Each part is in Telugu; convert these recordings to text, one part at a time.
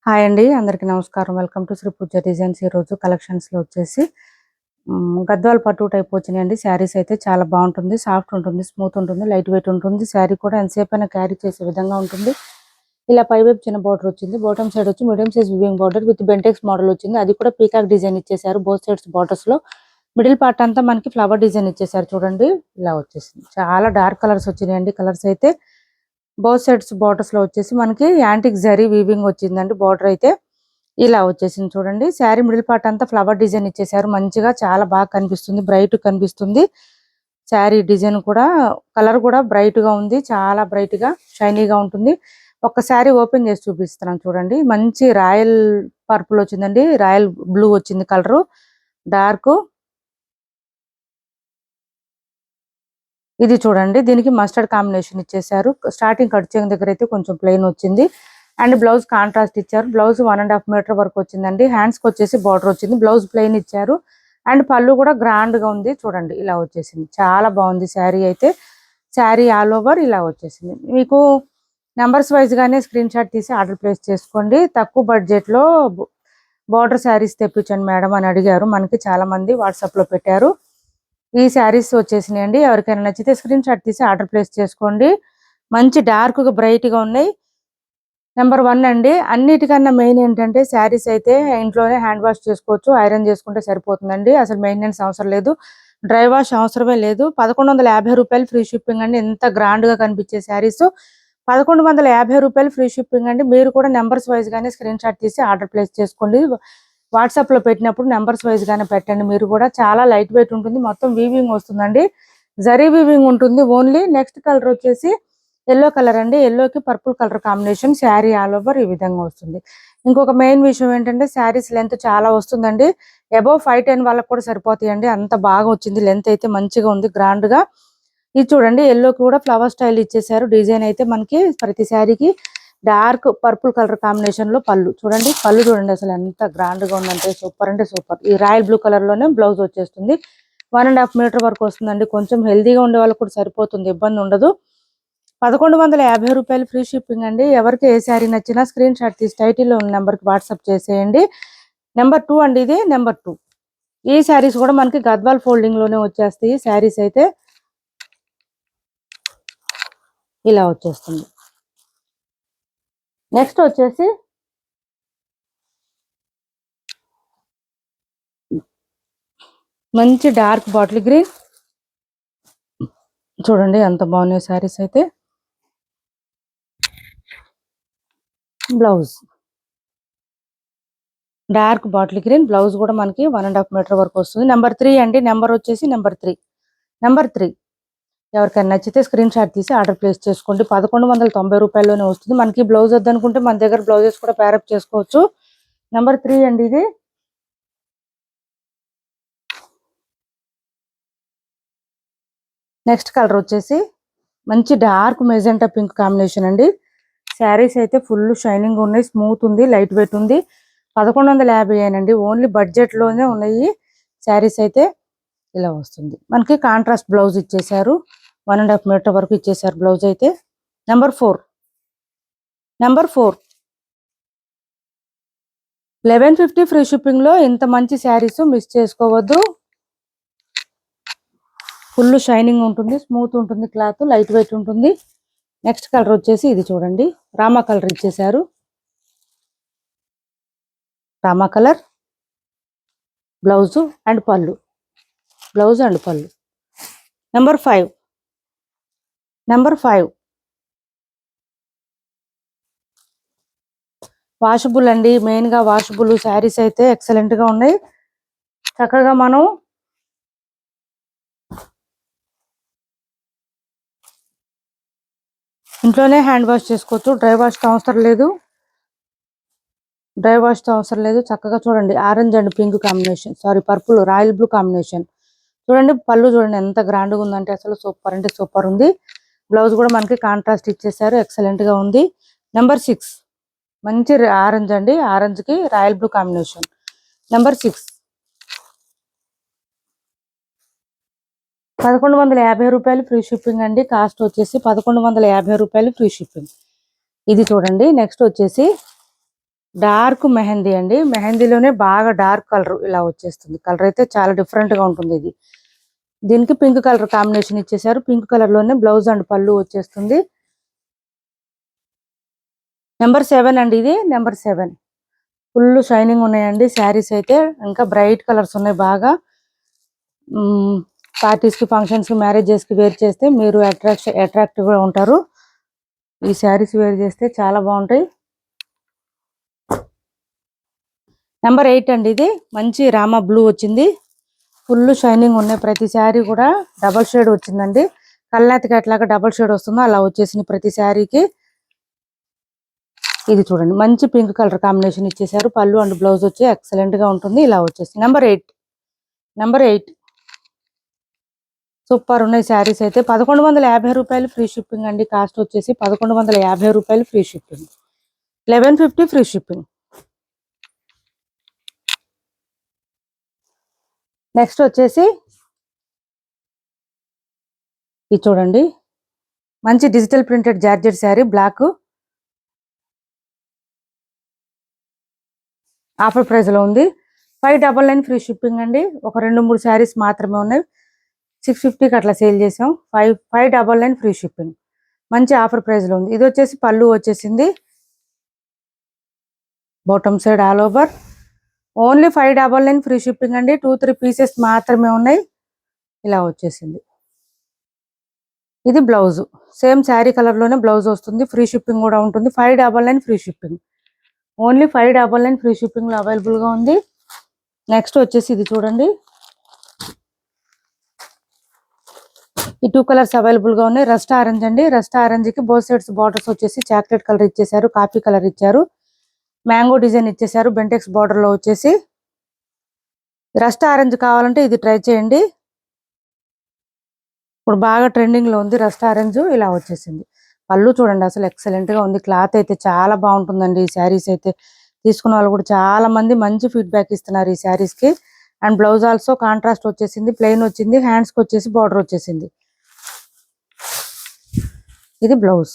హాయ్ అండి. అందరికీ నమస్కారం. Welcome to Sri Pooja designs. ఈరోజు కలెక్షన్స్‌లో వచ్చేసి గద్వాల్ పట్టు టైప్ వచ్చినాయండి. శారీస్ అయితే చాలా బాగుంటుంది. సాఫ్ట్ ఉంటుంది, స్మూత్ ఉంటుంది, లైట్ వెయిట్ ఉంటుంది. శారీ కూడా ఎంతసేపైనా క్యారీ చేసే విధంగా ఉంటుంది. ఇలా పైవైపు చిన్న బార్డర్ వచ్చింది. బాటమ్ సైడ్ వచ్చి medium size weaving border with Bentex model వచ్చింది. అది కూడా పీకాక్ డిజైన్ ఇచ్చేసారు. బోత్ సైడ్స్ బార్డర్స్‌లో మిడిల్ పార్ట్ అంతా మనకి ఫ్లవర్ డిజైన్ ఇచ్చేసారు. చూడండి ఇలా వచ్చేసింది. చాలా డార్క్ కలర్స్ వచ్చినాయండి. కలర్స్ అయితే బోత్ సైడ్స్ బార్డర్స్ లో వచ్చేసి మనకి యాంటిక్ జరీ వీవింగ్ వచ్చిందండి. బార్డర్ అయితే ఇలా వచ్చేసింది. చూడండి శారీ మిడిల్ పార్ట్ అంతా ఫ్లవర్ డిజైన్ ఇచ్చేసారు. మంచిగా చాలా బాగా కనిపిస్తుంది, బ్రైట్ కనిపిస్తుంది. శారీ డిజైన్ కూడా కలర్ కూడా బ్రైట్ గా ఉంది. చాలా బ్రైట్ గా షైనీగా ఉంటుంది. ఒక శారీ ఓపెన్ చేసి చూపిస్తున్నాను చూడండి. మంచి రాయల్ పర్పుల్ వచ్చిందండి. రాయల్ బ్లూ వచ్చింది కలర్. డార్క్ ఇది చూడండి. దీనికి మస్టర్డ్ కాంబినేషన్ ఇచ్చేసారు. స్టార్టింగ్ కట్ చేయడం దగ్గర అయితే కొంచెం ప్లెయిన్ వచ్చింది. అండ్ బ్లౌజ్ కాంట్రాస్ట్ ఇచ్చారు. బ్లౌజ్ 1.5 మీటర్ వరకు వచ్చిందండి. హ్యాండ్స్ కి వచ్చేసి బార్డర్ వచ్చింది. బ్లౌజ్ ప్లెయిన్ ఇచ్చారు. అండ్ పళ్ళు కూడా గ్రాండ్ గా ఉంది. చూడండి ఇలా వచ్చేసింది. చాలా బాగుంది శారీ అయితే. శారీ ఆల్ ఓవర్ ఇలా వచ్చేసింది. మీకు నెంబర్స్ వైజ్ గానే స్క్రీన్ షాట్ తీసి ఆర్డర్ ప్లేస్ చేసుకోండి. తక్కువ బడ్జెట్ లో బార్డర్ శారీస్ తెప్పించండి మేడం అని అడిగారు. మనకి చాలా మంది వాట్సాప్ లో పెట్టారు. ఈ శారీస్ వచ్చేసినాయండి. ఎవరికైనా నచ్చితే స్క్రీన్ షాట్ తీసి ఆర్డర్ ప్లేస్ చేసుకోండి. మంచి డార్క్ గా బ్రైట్ గా ఉన్నాయి. నెంబర్ 1 అండి. అన్నిటికన్నా మెయిన్ ఏంటంటే శారీస్ అయితే ఇంట్లోనే హ్యాండ్ వాష్ చేసుకోవచ్చు. ఐరన్ చేసుకుంటే సరిపోతుందండి. అసలు మెయింటెనెన్స్ అవసరం లేదు. డ్రై వాష్ అవసరమే లేదు. 1150 రూపాయలు ఫ్రీ షిప్పింగ్ అండి. ఎంత గ్రాండ్ గా కనిపించే శారీస్ 1150 రూపాయలు ఫ్రీ షిప్పింగ్ అండి. మీరు కూడా నెంబర్స్ వైజ్ గానే స్క్రీన్ షాట్ తీసి ఆర్డర్ ప్లేస్ చేసుకోండి. వాట్సాప్ లో పెట్టినప్పుడు నెంబర్స్ వైజ్ గానే పెట్టండి. మీరు కూడా చాలా లైట్ వెయిట్ ఉంటుంది. మొత్తం వీవింగ్ వస్తుందండి. జరీ వీవింగ్ ఉంటుంది ఓన్లీ. నెక్స్ట్ కలర్ వచ్చేసి ఎల్లో కలర్ అండి. ఎల్లోకి purple colour combination. Sari all over ఈ విధంగా వస్తుంది. ఇంకొక మెయిన్ విషయం ఏంటంటే శారీస్ లెంత్ చాలా వస్తుందండి. అబౌవ్ 5'10" వాళ్ళకి కూడా సరిపోతాయండి. అంత బాగా వచ్చింది. లెంత్ అయితే మంచిగా ఉంది, గ్రాండ్ గా. ఇది చూడండి ఎల్లోకి కూడా ఫ్లవర్ స్టైల్ ఇచ్చేసారు. డిజైన్ అయితే మనకి ప్రతి శారీకి డార్క్ పర్పుల్ కలర్ కాంబినేషన్ లో పళ్ళు చూడండి. పళ్ళు చూడండి అసలు ఎంత గ్రాండ్ గా ఉందంటే సూపర్ అంటే సూపర్. ఈ రాయల్ బ్లూ కలర్ లోనే బ్లౌజ్ వచ్చేస్తుంది. 1.5 మీటర్ వరకు వస్తుందండి. కొంచెం హెల్దీగా ఉండే వాళ్ళకి కూడా సరిపోతుంది, ఇబ్బంది ఉండదు. 1150 రూపాయలు ఫ్రీ షిప్పింగ్ అండి. ఎవరికి ఏ శారీ నచ్చినా స్క్రీన్ షాట్ తీసి టైటిల్ లో ఉన్న నెంబర్ కి వాట్సాప్ చేసేయండి. నెంబర్ 2 అండి ఇది. నెంబర్ 2 ఈ శారీస్ కూడా మనకి గద్వాల్ ఫోల్డింగ్ లోనే వచ్చేస్తాయి. శారీస్ అయితే ఇలా వచ్చేస్తుంది. నెక్స్ట్ వచ్చేసి మంచి డార్క్ బాటిల్ గ్రీన్. చూడండి ఎంత బాగున్నాయి శారీస్ అయితే. Blouse dark bottle green. Blouse కూడా మనకి 1.5 మీటర్ వరకు వస్తుంది. నెంబర్ 3 అండి. నెంబర్ వచ్చేసి నెంబర్ 3. నెంబర్ 3 ఎవరికైనా నచ్చితే స్క్రీన్ షాట్ తీసి ఆర్డర్ ప్లేస్ చేసుకోండి. 1190 రూపాయల్లోనే వస్తుంది. మనకి బ్లౌజ్ వద్దనుకుంటే మన దగ్గర బ్లౌజెస్ కూడా ప్యారప్ చేసుకోవచ్చు. నెంబర్ 3 అండి ఇది. నెక్స్ట్ కలర్ వచ్చేసి మంచి డార్క్ మెజెంటా పింక్ కాంబినేషన్ అండి. శారీస్ అయితే ఫుల్ షైనింగ్ ఉన్నాయి, స్మూత్ ఉంది, లైట్ వెయిట్ ఉంది. 1150 అండి. ఓన్లీ బడ్జెట్ లోనే ఉన్నాయి శారీస్ అయితే. ఇలా వస్తుంది. మనకి కాంట్రాస్ట్ బ్లౌజ్ ఇచ్చేసారు. 1.5 మీటర్ వరకు ఇచ్చేసారు బ్లౌజ్ అయితే. నెంబర్ 4. నెంబర్ 4 1150 ఫ్రీ షిప్పింగ్ లో ఇంత మంచి శారీస్ మిస్ చేసుకోవద్దు. ఫుల్ షైనింగ్ ఉంటుంది, స్మూత్ ఉంటుంది, క్లాత్ లైట్ వెయిట్ ఉంటుంది. నెక్స్ట్ కలర్ వచ్చేసి ఇది చూడండి. రామా కలర్ ఇచ్చేసారు. రామా కలర్ బ్లౌజ్ అండ్ పళ్ళు. బ్లౌజ్ అండ్ పళ్ళు. నెంబర్ 5. నెంబర్ 5 వాషబుల్ అండి. మెయిన్ గా వాషబుల్ శారీస్ అయితే ఎక్సలెంట్ గా ఉన్నాయి. చక్కగా మనం ఇంట్లోనే హ్యాండ్ వాష్ చేసుకోవచ్చు. డ్రై వాష్ అవసరం లేదు. చక్కగా చూడండి. Orange and pink combination, sorry purple royal blue combination. చూడండి పళ్ళు చూడండి ఎంత గ్రాండ్ గా ఉందంటే అసలు సూపర్ అంటే సూపర్ ఉంది. బ్లౌజ్ కూడా మనకి కాంట్రాస్ట్ ఇచ్చేసారు. ఎక్సలెంట్ గా ఉంది. నెంబర్ 6 మంచి ఆరెంజ్ అండి. ఆరెంజ్ కి రాయల్ బ్లూ కాంబినేషన్. నెంబర్ 6 1150 రూపాయలు ఫ్రీ షిప్పింగ్ అండి. కాస్ట్ వచ్చేసి 1150 రూపాయలు ఫ్రీ షిప్పింగ్. ఇది చూడండి. నెక్స్ట్ వచ్చేసి డార్క్ మెహందీ అండి. మెహందీలోనే బాగా డార్క్ కలర్ ఇలా వచ్చేస్తుంది. కలర్ అయితే చాలా డిఫరెంట్ గా ఉంటుంది ఇది. దీనికి పింక్ కలర్ కాంబినేషన్ ఇచ్చేసారు. పింక్ కలర్ లోనే బ్లౌజ్ అండ్ పళ్ళు వచ్చేస్తుంది. నెంబర్ 7 అండి ఇది. నెంబర్ 7 ఫుల్ షైనింగ్ ఉన్నాయండి శారీస్ అయితే. ఇంకా బ్రైట్ కలర్స్ ఉన్నాయి బాగా. పార్టీస్ కి, ఫంక్షన్స్ కి, మ్యారేజెస్ కి వేర్ చేస్తే మీరు అట్రాక్టివ్ గా ఉంటారు. ఈ శారీస్ వేర్ చేస్తే చాలా బాగుంటాయి. నెంబర్ 8 అండి ఇది. మంచి రామా బ్లూ వచ్చింది. ఫుల్ షైనింగ్ ఉన్నాయి. ప్రతి శారీ కూడా డబల్ షేడ్ వచ్చిందండి. కల్లాతికి ఎట్లాగా డబల్ షేడ్ వస్తుందో అలా వచ్చేసింది ప్రతి శారీకి. ఇది చూడండి మంచి పింక్ కలర్ కాంబినేషన్ ఇచ్చేసారు. పళ్ళు అండ్ బ్లౌజ్ వచ్చి ఎక్సలెంట్ గా ఉంటుంది. ఇలా వచ్చేసి నెంబర్ 8 సూపర్ ఉన్నాయి శారీస్ అయితే. 1150 రూపాయలు ఫ్రీ షిప్పింగ్ అండి. కాస్ట్ వచ్చేసి 1150 రూపాయలు free shipping. 1150 free shipping. Next వచ్చేసి ఇది చూడండి మంచి digital printed georgette sari black. Offer price లో ఉంది. 599 ఫ్రీ షిప్పింగ్ అండి. ఒక 2-3 శారీస్ మాత్రమే ఉన్నాయి. 650కి అట్లా సేల్ చేసాం. 599 ఫ్రీ షిప్పింగ్. మంచి ఆఫర్ ప్రైస్ లో ఉంది. ఇది వచ్చేసి పళ్ళు వచ్చేసింది. Bottom side all over. Only 599 free shipping అండి. 2-3 పీసెస్ మాత్రమే ఉన్నాయి. ఇలా వచ్చేసింది. ఇది బ్లౌజ్. సేమ్ శారీ కలర్ లోనే బ్లౌజ్ వస్తుంది. ఫ్రీ షిప్పింగ్ కూడా ఉంటుంది. 599 free shipping. Only 599 free shipping లో అవైలబుల్ గా ఉంది. నెక్స్ట్ వచ్చేసి ఇది చూడండి. ఈ 2 కలర్స్ అవైలబుల్ గా ఉన్నాయి. రస్ట్ ఆరెంజ్ అండి. రస్ట్ ఆరెంజ్ కి బోత్ సైడ్స్ బార్డర్స్ వచ్చేసి చాక్లెట్ కలర్ ఇచ్చేసారు. కాఫీ కలర్ ఇచ్చారు. మ్యాంగో డిజైన్ ఇచ్చేసారు. బెంటెక్స్ బార్డర్ లో వచ్చేసి. రస్ట్ ఆరెంజ్ కావాలంటే ఇది ట్రై చేయండి. ఇప్పుడు బాగా ట్రెండింగ్ లో ఉంది రస్ట్ ఆరెంజ్. ఇలా వచ్చేసింది. పళ్ళు చూడండి అసలు ఎక్సలెంట్ గా ఉంది. క్లాత్ అయితే చాలా బాగుంటుందండి. ఈ శారీస్ అయితే తీసుకున్న వాళ్ళు కూడా చాలా మంది మంచి ఫీడ్బ్యాక్ ఇస్తున్నారు ఈ శారీస్ కి. అండ్ బ్లౌజ్ ఆల్సో కాంట్రాస్ట్ వచ్చేసింది. ప్లెయిన్ వచ్చింది. హ్యాండ్స్ కి వచ్చేసి బార్డర్ వచ్చేసింది. ఇది బ్లౌజ్.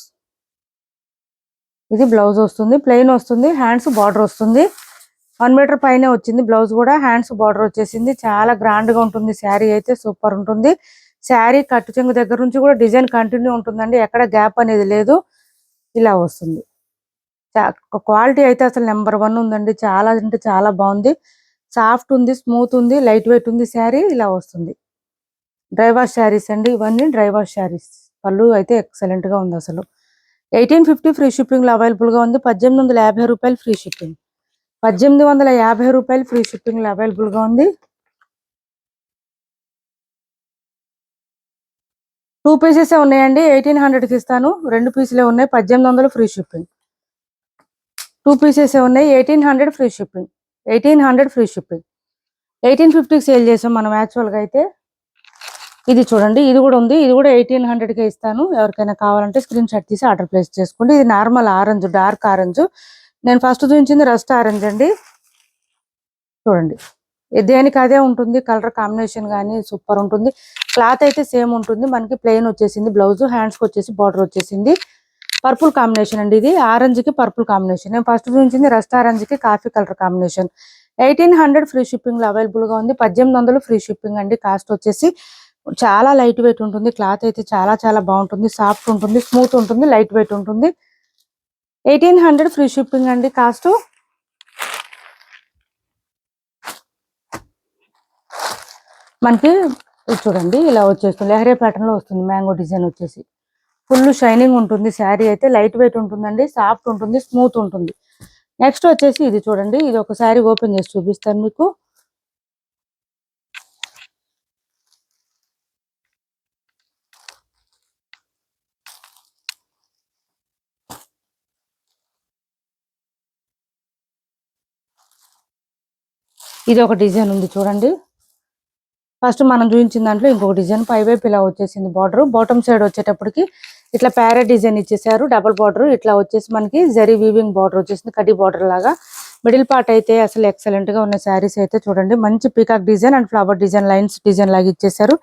ఇది బ్లౌజ్ వస్తుంది. ప్లెయిన్ వస్తుంది. హ్యాండ్స్ బార్డర్ వస్తుంది. 1 మీటర్ పైనే వచ్చింది బ్లౌజ్ కూడా. హ్యాండ్స్ బార్డర్ వచ్చేసింది. చాలా గ్రాండ్ గా ఉంటుంది శారీ అయితే. సూపర్ ఉంటుంది. శారీ కట్టు చెంగు దగ్గర నుంచి కూడా డిజైన్ కంటిన్యూ ఉంటుందండి. ఎక్కడ గ్యాప్ అనేది లేదు. ఇలా వస్తుంది. క్వాలిటీ అయితే అసలు నెంబర్ 1 ఉందండి. చాలా అంటే చాలా బాగుంది. సాఫ్ట్ ఉంది, స్మూత్ ఉంది, లైట్ వెయిట్ ఉంది శారీ. ఇలా వస్తుంది. డ్రై వాష్ శారీస్ అండి ఇవన్నీ. Dry wash saris. పళ్ళు అయితే ఎక్సలెంట్ గా ఉంది అసలు. 1850 ఫ్రీ షిప్పింగ్ లో అవైలబుల్ గా ఉంది. 1850 రూపాయలు ఫ్రీ షిప్పింగ్. 1850 రూపాయలు ఫ్రీ షిప్పింగ్ లో అవైలబుల్ గా ఉంది. 2 పీసెస్ ఉన్నాయండి. 1800కి ఇస్తాను. 2 పీసులే ఉన్నాయి. 1800 ఫ్రీ షిప్పింగ్. 2 పీసెస్ ఉన్నాయి. 1800 ఫ్రీ షిప్పింగ్. 1800 free shipping. 1850కి సేల్ చేసాం మనం యాక్చువల్ గా అయితే. ఇది చూడండి. ఇది కూడా ఉంది. ఇది కూడా 1800కే ఇస్తాను. ఎవరికైనా కావాలంటే స్క్రీన్ షాట్ తీసి ఆర్డర్ ప్లేస్ చేసుకోండి. ఇది నార్మల్ ఆరెంజ్, డార్క్ ఆరెంజ్. నేను ఫస్ట్ చూపించింది రస్ట్ ఆరెంజ్ అండి. చూడండి దేనికి అదే ఉంటుంది. కలర్ కాంబినేషన్ కానీ సూపర్ ఉంటుంది. క్లాత్ అయితే సేమ్ ఉంటుంది. మనకి ప్లెయిన్ వచ్చేసింది బ్లౌజ్. హ్యాండ్స్ కి వచ్చేసి బార్డర్ వచ్చేసింది. పర్పుల్ కాంబినేషన్ అండి ఇది. ఆరెంజ్ కి పర్పుల్ కాంబినేషన్. నేను ఫస్ట్ చూపించింది రస్ట్ ఆరెంజ్ కి coffee colour combination. 1800 free shipping లో అవైలబుల్ గా ఉంది. 1800 ఫ్రీ షిప్పింగ్ అండి. కాస్ట్ వచ్చేసి చాలా లైట్ వెయిట్ ఉంటుంది. క్లాత్ అయితే చాలా చాలా బాగుంటుంది. సాఫ్ట్ ఉంటుంది, స్మూత్ ఉంటుంది, లైట్ వెయిట్ ఉంటుంది. 1800 ఫ్రీ షిప్పింగ్ అండి కాస్ట్. మనకి చూడండి ఇలా వచ్చేస్తుంది. లెహరే ప్యాటర్న్ లో వస్తుంది. మ్యాంగో డిజైన్ వచ్చేసి ఫుల్ షైనింగ్ ఉంటుంది. శారీ అయితే లైట్ వెయిట్ ఉంటుందండి. సాఫ్ట్ ఉంటుంది, స్మూత్ ఉంటుంది. నెక్స్ట్ వచ్చేసి ఇది చూడండి. ఇది ఒక శారీ ఓపెన్ చేసి చూపిస్తాను మీకు. ఇది ఒక డిజైన్ ఉంది చూడండి. ఫస్ట్ మనం చూపించిన దాంట్లో ఇంకొక డిజైన్. పైవైపు ఇలా వచ్చేసింది బార్డర్. బాటమ్ సైడ్ వచ్చేటప్పటికి ఇట్లా ప్యారెట్ డిజైన్ ఇచ్చేసారు. డబుల్ బార్డర్ ఇట్లా వచ్చేసి మనకి జరీ వీవింగ్ బార్డర్ వచ్చేసింది. కడ్డీ బార్డర్ లాగా. మిడిల్ పార్ట్ అయితే అసలు ఎక్సలెంట్ గా ఉన్న శారీస్ అయితే చూడండి. మంచి peacock design and flower design, lines design లాగా ఇచ్చేసారు.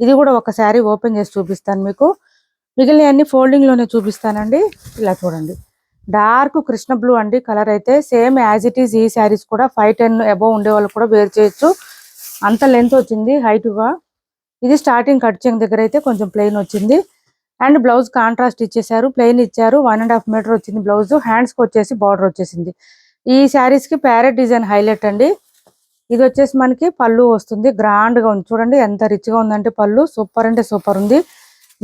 ఇది కూడా ఒక శారీ ఓపెన్ చేసి చూపిస్తాను మీకు. మిగిలిన అన్ని ఫోల్డింగ్ లోనే చూపిస్తానండి. ఇలా చూడండి. డార్క్ కృష్ణ బ్లూ అండి కలర్ అయితే. సేమ్ యాజ్ ఇట్ ఈస్ ఈ శారీస్ కూడా 5'10" అబౌవ్ ఉండే వాళ్ళు కూడా వేర్ చేయొచ్చు. అంత లెంత్ వచ్చింది హైట్ గా. ఇది స్టార్టింగ్ కట్ చెంగ్ దగ్గర అయితే కొంచెం ప్లెయిన్ వచ్చింది. అండ్ బ్లౌజ్ కాంట్రాస్ట్ ఇచ్చేసారు, ప్లెయిన్ ఇచ్చారు. 1.5 మీటర్ వచ్చింది బ్లౌజ్. హ్యాండ్స్ కి వచ్చేసి బార్డర్ వచ్చేసింది. ఈ శారీస్ కి ప్యారెట్ డిజైన్ హైలైట్ అండి. ఇది వచ్చేసి మనకి పళ్ళు వస్తుంది. గ్రాండ్ గా ఉంది చూడండి, ఎంత రిచ్ గా ఉందంటే పళ్ళు. సూపర్ అంటే సూపర్ ఉంది,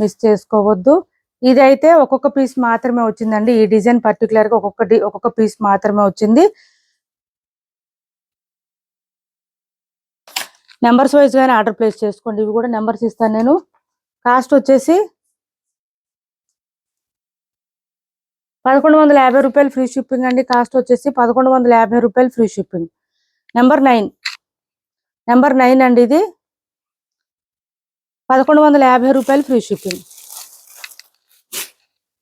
మిస్ చేసుకోవద్దు. ఇదైతే ఒక్కొక్క పీస్ మాత్రమే వచ్చిందండి. ఈ డిజైన్ పర్టికులర్ గా ఒక్కొక్క పీస్ మాత్రమే వచ్చింది. నెంబర్స్ వైజ్ గానే ఆర్డర్ ప్లేస్ చేసుకోండి. ఇవి కూడా నెంబర్స్ ఇస్తాను నేను. కాస్ట్ వచ్చేసి 1150 రూపాయలు ఫ్రీ షిప్పింగ్ అండి. కాస్ట్ వచ్చేసి 1150 రూపాయలు ఫ్రీ షిప్పింగ్. నెంబర్ 9 అండి. ఇది 1150 రూపాయలు ఫ్రీ షిప్పింగ్.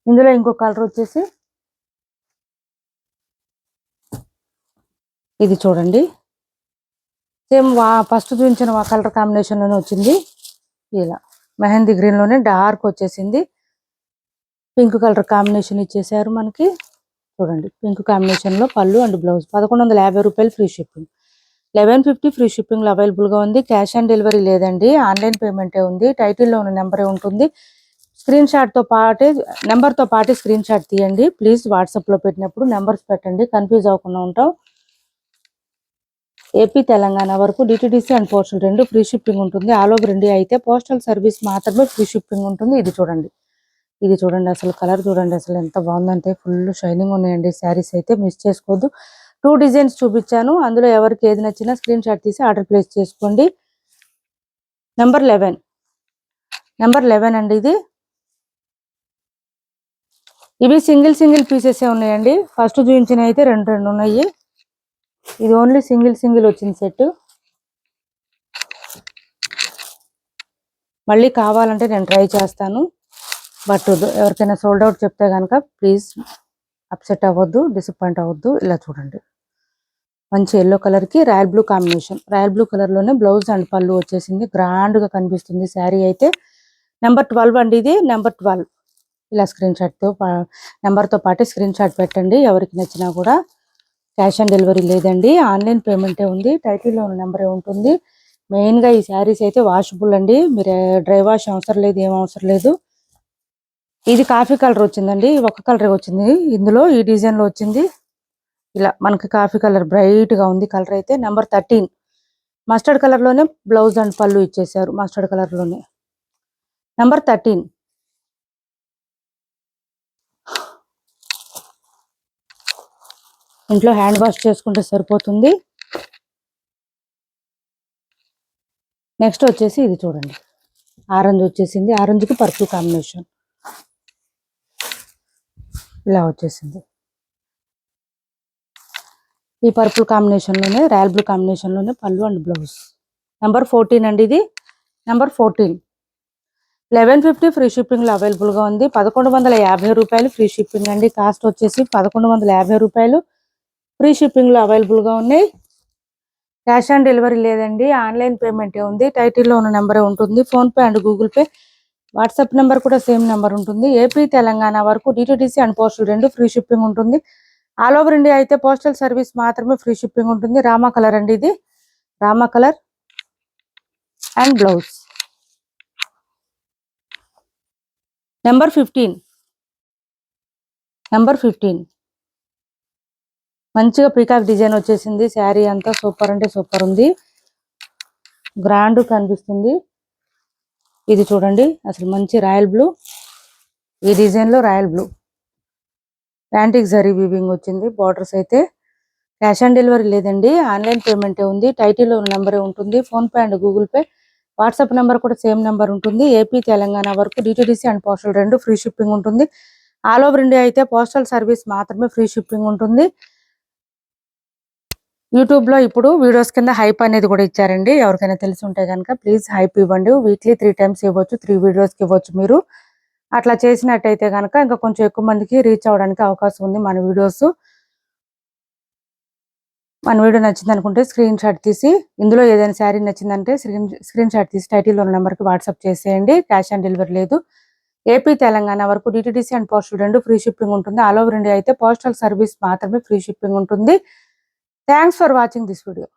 ఇందులో ఇంకో కలర్ వచ్చేసి ఇది చూడండి. సేమ్ ఫస్ట్ చూపించిన కలర్ కాంబినేషన్ లోనే వచ్చింది. ఇలా మెహందీ గ్రీన్ లోనే డార్క్ వచ్చేసింది. పింక్ కలర్ కాంబినేషన్ ఇచ్చేసారు మనకి. చూడండి, పింక్ కాంబినేషన్ లో పళ్ళు అండ్ బ్లౌజ్. 1150 రూపాయలు ఫ్రీ షిప్పింగ్. 1150 ఫ్రీ షిప్పింగ్ లో అవైలబుల్ గా ఉంది. క్యాష్ ఆన్ డెలివరీ లేదండి, ఆన్లైన్ పేమెంటే ఉంది. టైటిల్లో ఉన్న నెంబరే ఉంటుంది. స్క్రీన్ షాట్ తో పాటే నెంబర్ తో పాటే స్క్రీన్ షాట్ తీయండి ప్లీజ్. వాట్సాప్ లో పెట్టినప్పుడు నెంబర్స్ పెట్టండి, కన్ఫ్యూజ్ అవ్వకుండా ఉంటాం. ఏపీ తెలంగాణ వరకు DTDC and postal 2 free shipping ఉంటుంది. ఆల్ ఓవర్ ఇండియా అయితే పోస్టల్ సర్వీస్ మాత్రమే ఫ్రీ షిప్పింగ్ ఉంటుంది. ఇది చూడండి అసలు కలర్ చూడండి, అసలు ఎంత బాగుందంటే ఫుల్ షైనింగ్ ఉన్నాయండి శారీస్ అయితే. మిస్ చేసుకోవద్దు. 2 డిజైన్స్ చూపించాను, అందులో ఎవరికి ఏది నచ్చినా స్క్రీన్ షాట్ తీసి ఆర్డర్ ప్లేస్ చేసుకోండి. నెంబర్ 11 అండి. ఇవి సింగిల్ పీసెస్ ఉన్నాయండి. ఫస్ట్ చూపించిన అయితే రెండు ఉన్నాయి. ఇది ఓన్లీ సింగిల్ వచ్చింది సెట్. మళ్ళీ కావాలంటే నేను ట్రై చేస్తాను, బట్ ఎవరికైనా సోల్డ్ అవుట్ చెప్తే కనుక ప్లీజ్ అప్సెట్ అవ్వద్దు, డిసప్పాయింట్ అవ్వద్దు. ఇలా చూడండి, మంచి ఎల్లో కలర్ కి royal blue combination. Royal blue colour లోనే బ్లౌజ్ అండ్ పళ్ళు వచ్చేసింది. గ్రాండ్ గా కనిపిస్తుంది శారీ అయితే. నెంబర్ 12 అండి. ఇది నెంబర్ 12. ఇలా స్క్రీన్ షాట్ తో నెంబర్ తో పాటు స్క్రీన్ షాట్ పెట్టండి ఎవరికి నచ్చినా కూడా. క్యాష్ ఆన్ డెలివరీ లేదండి, ఆన్లైన్ పేమెంటే ఉంది. టైటిల్లో ఉన్న నెంబరే ఉంటుంది. మెయిన్ గా ఈ శారీస్ అయితే వాషబుల్ అండి, మీరు డ్రై వాష్ అవసరం లేదు, ఏం అవసరం లేదు. ఇది కాఫీ కలర్ వచ్చిందండి, ఒక కలర్ వచ్చింది ఇందులో. ఈ డిజైన్ లో వచ్చింది. ఇలా మనకి కాఫీ కలర్ బ్రైట్ గా ఉంది కలర్ అయితే. నెంబర్ 13 మస్టర్డ్ కలర్ లోనే బ్లౌజ్ అండ్ పళ్ళు ఇచ్చేసారు, మస్టర్డ్ కలర్ లోనే. నెంబర్ 13. ఇంట్లో హ్యాండ్ వాష్ చేసుకుంటే సరిపోతుంది. నెక్స్ట్ వచ్చేసి ఇది చూడండి, ఆరెంజ్ వచ్చేసింది. ఆరెంజ్ కి పర్పుల్ కాంబినేషన్ ఇలా వచ్చేసింది. ఈ పర్పుల్ కాంబినేషన్ లోనే రాయల్ బ్లూ కాంబినేషన్ లోనే పళ్ళు అండ్ బ్లౌజ్. నెంబర్ 14 అండి. ఇది నెంబర్ 14. 1150 ఫ్రీ షిప్పింగ్ లో అవైలబుల్ గా ఉంది. 1150 రూపాయలు ఫ్రీ షిప్పింగ్ అండి. కాస్ట్ వచ్చేసి 1150 రూపాయలు ఫ్రీ షిప్పింగ్ లో అవైలబుల్ గా ఉన్నాయి. క్యాష్ ఆన్ డెలివరీ లేదండి, ఆన్లైన్ పేమెంటే ఉంది. టైటిల్లో ఉన్న నెంబరే ఉంటుంది. Phone pay and Google pay, WhatsApp number కూడా సేమ్ నెంబర్ ఉంటుంది. ఏపీ తెలంగాణ వరకు DTDC and postal 2 free shipping ఉంటుంది. ఆల్ ఓవర్ ఇండియా అయితే పోస్టల్ సర్వీస్ మాత్రమే ఫ్రీ షిప్పింగ్ ఉంటుంది. రామా కలర్ అండి. ఇది Rama colour and blouse. Number 15. మంచిగా పీకాక్ డిజైన్ వచ్చేసింది. శారీ అంతా సూపర్ అంటే సూపర్ ఉంది, గ్రాండ్ కనిపిస్తుంది. ఇది చూడండి, అసలు మంచి రాయల్ బ్లూ. ఈ డిజైన్ లో royal blue antique zari weaving వచ్చింది. బార్డర్స్ అయితే. క్యాష్ ఆన్ డెలివరీ లేదండి, ఆన్లైన్ పేమెంటే ఉంది. టైటిల్లో ఉన్న నెంబరే ఉంటుంది. Phone pay and Google pay, WhatsApp number కూడా సేమ్ నెంబర్ ఉంటుంది. ఏపీ తెలంగాణ వరకు DTDC and postal 2 free shipping ఉంటుంది. ఆల్ ఓవర్ ఇండియా అయితే పోస్టల్ సర్వీస్ మాత్రమే ఫ్రీ షిప్పింగ్ ఉంటుంది. యూట్యూబ్ లో ఇప్పుడు వీడియోస్ కింద హైప్ అనేది కూడా ఇచ్చారండి. ఎవరికైనా తెలిసి ఉంటే కనుక ప్లీజ్ హైప్ ఇవ్వండి. వీక్లీ 3 టైమ్స్ ఇవ్వచ్చు, 3 వీడియోస్ కి ఇవ్వచ్చు మీరు. అట్లా చేసినట్టయితే కనుక ఇంకా కొంచెం ఎక్కువ మందికి రీచ్ అవడానికి అవకాశం ఉంది. మన వీడియో నచ్చింది అనుకుంటే స్క్రీన్ షాట్ తీసి, ఇందులో ఏదైనా శారీ నచ్చిందంటే స్క్రీన్ షాట్ తీసి టైటిల్ ఉన్న నెంబర్కి వాట్సాప్ చేసేయండి. క్యాష్ ఆన్ డెలివరీ లేదు. ఏపీ తెలంగాణ వరకు డిటిడిసి అండ్ పోస్టల్ రెండు ఫ్రీ షిప్పింగ్ ఉంటుంది. ఆల్ ఓవర్ ఇండియా అయితే పోస్టల్ సర్వీస్ మాత్రమే ఫ్రీ షిప్పింగ్ ఉంటుంది. Thanks for watching this video.